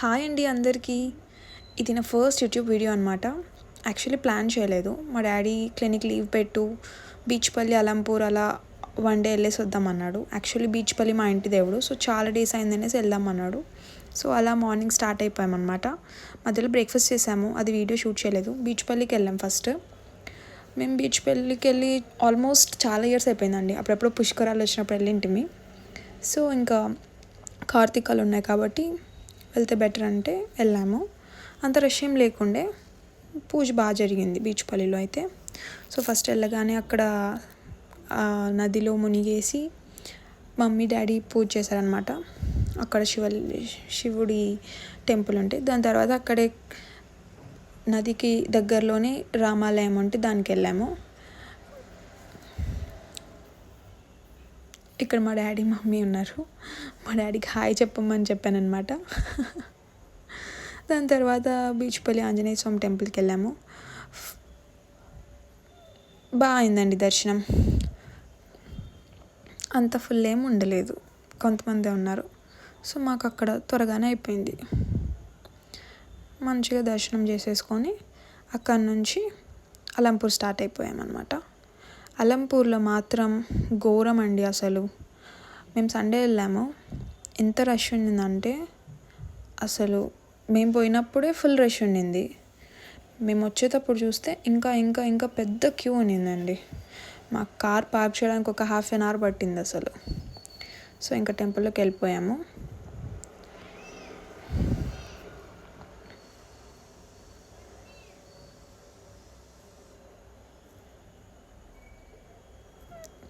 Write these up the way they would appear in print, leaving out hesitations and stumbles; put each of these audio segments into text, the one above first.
Hi అండి అందరికీ. ఇది నా ఫస్ట్ యూట్యూబ్ వీడియో అనమాట. యాక్చువల్లీ ప్లాన్ చేయలేదు. మా డాడీ క్లినిక్ లీవ్ పెట్టు బీచ్పల్లి అలంపూర్ అలా వన్ డే వెళ్ళేసి వద్దామన్నాడు. యాక్చువల్లీ బీచ్పల్లి మా ఇంటి దేవుడు, సో చాలా డేస్ అయిందనేసి వెళ్దామన్నాడు. సో అలా మార్నింగ్ స్టార్ట్ అయిపోయామన్నమాట. మధ్యలో బ్రేక్ఫాస్ట్ చేసాము, అది వీడియో షూట్ చేయలేదు. బీచ్పల్లికి వెళ్ళాం ఫస్ట్. మేము బీచ్పల్లికి వెళ్ళి ఆల్మోస్ట్ చాలా ఇయర్స్ అయిపోయిందండి. అప్పుడప్పుడు పుష్కరాలు వచ్చినప్పుడు వెళ్ళింటిమి. సో ఇంకా కార్తీకాలు ఉన్నాయి కాబట్టి వెళ్తే బెటర్ అంటే వెళ్ళాము. అంత రష్ ఏం లేకుండే, పూజ బాగా జరిగింది బీచ్పల్లిలో అయితే. సో ఫస్ట్ వెళ్ళగానే అక్కడ నదిలో మునిగేసి మమ్మీ డాడీ పూజ చేశారనమాట. అక్కడ శివుడి టెంపుల్ ఉంటే, దాని తర్వాత అక్కడే నదికి దగ్గరలోనే రామాలయం ఉంటే దానికి వెళ్ళాము. ఇక్కడ మా డాడీ మమ్మీ ఉన్నారు. మా డాడీకి హాయ్ చెప్పమని చెప్పానమాట. దాని తర్వాత బీచ్పల్లి ఆంజనేయ స్వామి టెంపుల్కి వెళ్ళాము. బాగా అయిందండి దర్శనం. అంత ఫుల్ ఏమి ఉండలేదు, కొంతమంది ఉన్నారు. సో మాకు అక్కడ త్వరగానే అయిపోయింది. మంచిగా దర్శనం చేసేసుకొని అక్కడి నుంచి అలంపూర్ స్టార్ట్ అయిపోయామన్నమాట. అలంపూర్లో మాత్రం ఘోరం అండి అసలు. మేము సండే వెళ్ళాము, ఎంత రష్ ఉండిందంటే అసలు మేము పోయినప్పుడే ఫుల్ రష్ ఉండింది. మేము వచ్చేటప్పుడు చూస్తే ఇంకా ఇంకా ఇంకా పెద్ద క్యూ ఉండిందండి. మా కార్ పార్క్ చేయడానికి ఒక హాఫ్ అన్ అవర్ పట్టింది అసలు. సో ఇంకా టెంపుల్లోకి వెళ్ళిపోయాము.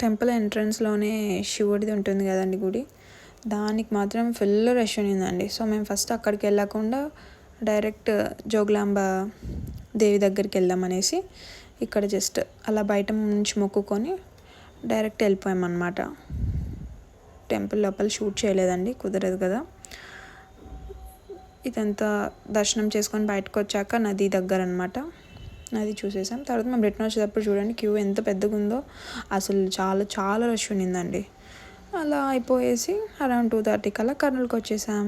టెంపుల్ ఎంట్రన్స్లోనే శివుడిది ఉంటుంది కదండి గుడి, దానికి మాత్రం ఫుల్ రష్ ఉండిందండి. సో మేము ఫస్ట్ అక్కడికి వెళ్ళకుండా డైరెక్ట్ జోగులాంబ దేవి దగ్గరికి వెళ్దామనేసి ఇక్కడ జస్ట్ అలా బయట నుంచి మొక్కుకొని డైరెక్ట్ వెళ్ళిపోయామన్నమాట. టెంపుల్ లోపల షూట్ చేయలేదండి, కుదరదు కదా. ఇదంతా దర్శనం చేసుకొని బయటకు వచ్చాక నది దగ్గర అనమాట, నది చూసేసాం. తర్వాత మేము రిటర్న్ వచ్చేటప్పుడు చూడండి క్యూ ఎంత పెద్దగా ఉందో, అసలు చాలా చాలా రష్ ఉండిందండి. అలా అయిపోయేసి అరౌండ్ 2:30 కల్లా కర్నూలుకి వచ్చేసాం.